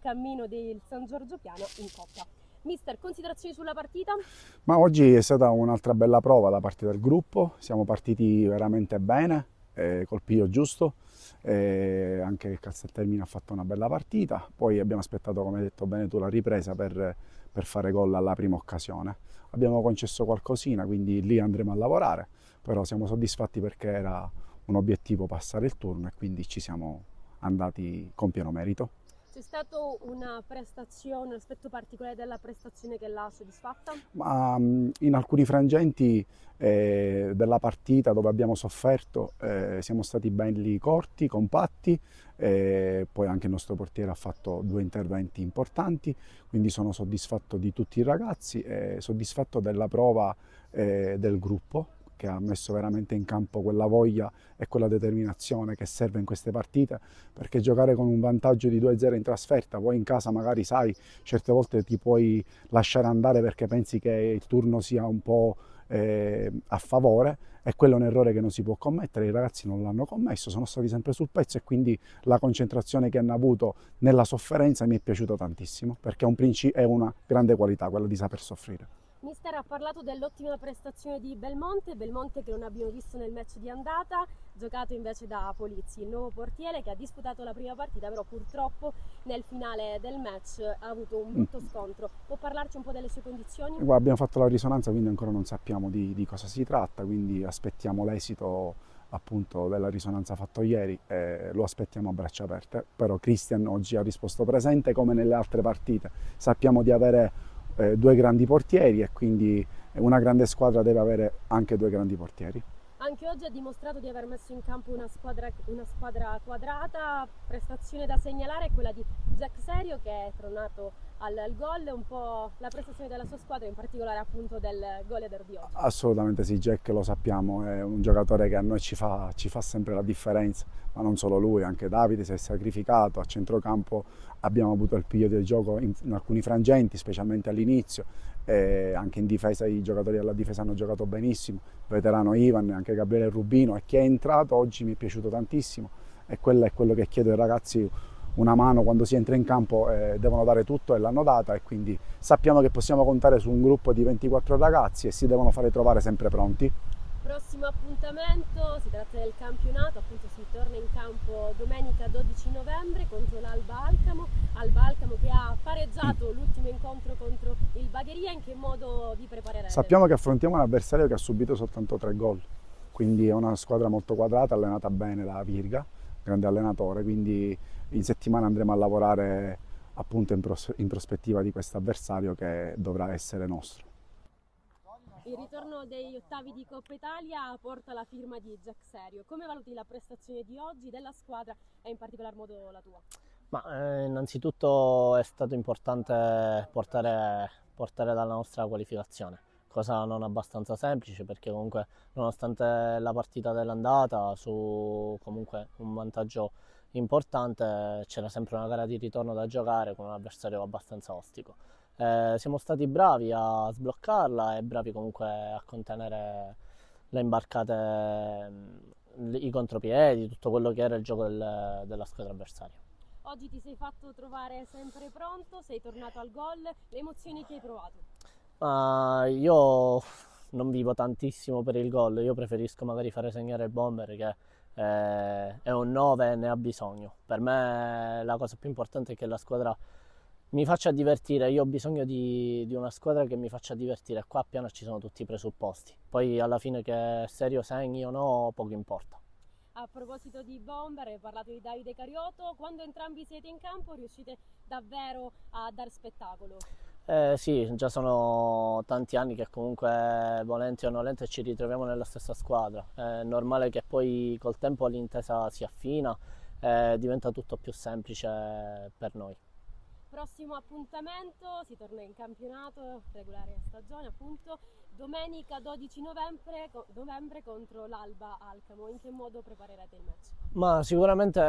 cammino del San Giorgio Piano in Coppa. Mister, considerazioni sulla partita? Ma oggi è stata un'altra bella prova da parte del gruppo, siamo partiti veramente bene, col piglio giusto, anche il Casteltermine ha fatto una bella partita, poi abbiamo aspettato, come hai detto bene tu, la ripresa per fare gol alla prima occasione. Abbiamo concesso qualcosina, quindi lì andremo a lavorare, però siamo soddisfatti perché era un obiettivo passare il turno e quindi ci siamo andati con pieno merito. C'è stato una prestazione, un aspetto particolare della prestazione che l'ha soddisfatta? Ma in alcuni frangenti della partita dove abbiamo sofferto siamo stati belli corti, compatti, poi anche il nostro portiere ha fatto due interventi importanti, quindi sono soddisfatto di tutti i ragazzi e soddisfatto della prova del gruppo che ha messo veramente in campo quella voglia e quella determinazione che serve in queste partite, perché giocare con un vantaggio di 2-0 in trasferta, poi in casa magari sai, certe volte ti puoi lasciare andare perché pensi che il turno sia un po' a favore, e quello è un errore che non si può commettere. I ragazzi non l'hanno commesso, sono stati sempre sul pezzo e quindi la concentrazione che hanno avuto nella sofferenza mi è piaciuta tantissimo, perché è una grande qualità quella di saper soffrire. Mister ha parlato dell'ottima prestazione di Belmonte che non abbiamo visto nel match di andata, giocato invece da Polizzi, il nuovo portiere che ha disputato la prima partita, però purtroppo nel finale del match ha avuto un brutto scontro. Può parlarci un po' delle sue condizioni? Guarda, abbiamo fatto la risonanza, quindi ancora non sappiamo di cosa si tratta, quindi aspettiamo l'esito appunto della risonanza fatto ieri e lo aspettiamo a braccia aperte. Però Christian oggi ha risposto presente come nelle altre partite. Sappiamo di avere due grandi portieri e quindi una grande squadra deve avere anche due grandi portieri. Anche oggi ha dimostrato di aver messo in campo una squadra quadrata. Prestazione da segnalare è quella di Jack Serio che è tornato al gol, un po' la prestazione della sua squadra, in particolare appunto del gol di oggi. Assolutamente sì, Jack lo sappiamo, è un giocatore che a noi ci fa sempre la differenza, ma non solo lui, anche Davide si è sacrificato, a centrocampo abbiamo avuto il piglio del gioco in alcuni frangenti, specialmente all'inizio, e anche in difesa i giocatori della difesa hanno giocato benissimo, il veterano Ivan, anche Gabriele Rubino, e chi è entrato oggi mi è piaciuto tantissimo e quello è quello che chiedo ai ragazzi, una mano quando si entra in campo, devono dare tutto e l'hanno data, e quindi sappiamo che possiamo contare su un gruppo di 24 ragazzi e si devono fare trovare sempre pronti. Prossimo appuntamento, si tratta del campionato, appunto si torna in campo domenica 12 novembre contro Alba Alcamo che ha pareggiato l'ultimo incontro contro il Bagheria. In che modo vi preparerete? Sappiamo che affrontiamo un avversario che ha subito soltanto 3 gol, quindi è una squadra molto quadrata, allenata bene da Virga, grande allenatore, quindi in settimana andremo a lavorare appunto in prospettiva di questo avversario che dovrà essere nostro. Il ritorno degli ottavi di Coppa Italia porta la firma di Jack Serio. Come valuti la prestazione di oggi della squadra e in particolar modo la tua? Innanzitutto è stato importante portare dalla nostra qualificazione, cosa non abbastanza semplice perché comunque nonostante la partita dell'andata su comunque un vantaggio importante c'era sempre una gara di ritorno da giocare con un avversario abbastanza ostico. Siamo stati bravi a sbloccarla e bravi comunque a contenere le imbarcate, i contropiedi, tutto quello che era il gioco della squadra avversaria. Oggi ti sei fatto trovare sempre pronto, sei tornato al gol, le emozioni che hai provato? Io non vivo tantissimo per il gol, io preferisco magari fare segnare il bomber che è un 9 e ne ha bisogno. Per me la cosa più importante è che la squadra mi faccia divertire, io ho bisogno di una squadra che mi faccia divertire, qua a Piano ci sono tutti i presupposti, poi alla fine che Serio segni o no poco importa. A proposito di bomber, hai parlato di Davide Carioto, quando entrambi siete in campo riuscite davvero a dar spettacolo? Sì, già sono tanti anni che comunque volenti o nolenti ci ritroviamo nella stessa squadra, è normale che poi col tempo l'intesa si affina e diventa tutto più semplice per noi. Prossimo appuntamento, si torna in campionato, regolare stagione appunto, domenica 12 novembre contro l'Alba Alcamo. In che modo preparerete il match? Ma sicuramente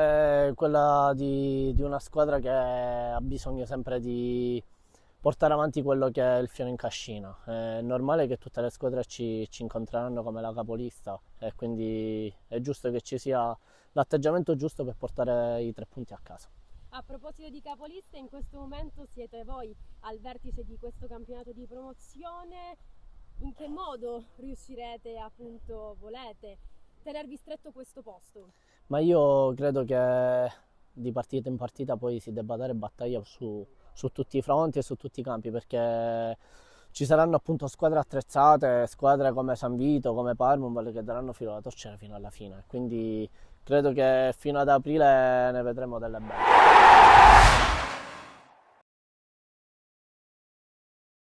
è quella di una squadra che ha bisogno sempre di portare avanti quello che è il fiore in cascina. È normale che tutte le squadre ci incontreranno come la capolista e quindi è giusto che ci sia l'atteggiamento giusto per portare i 3 punti a casa. A proposito di capoliste, in questo momento siete voi al vertice di questo campionato di promozione. In che modo riuscirete, appunto, volete tenervi stretto questo posto? Ma io credo che di partita in partita poi si debba dare battaglia su tutti i fronti e su tutti i campi, perché ci saranno appunto squadre attrezzate, squadre come San Vito, come Parma, che daranno filo alla torcere fino alla fine. Quindi credo che fino ad aprile ne vedremo delle belle.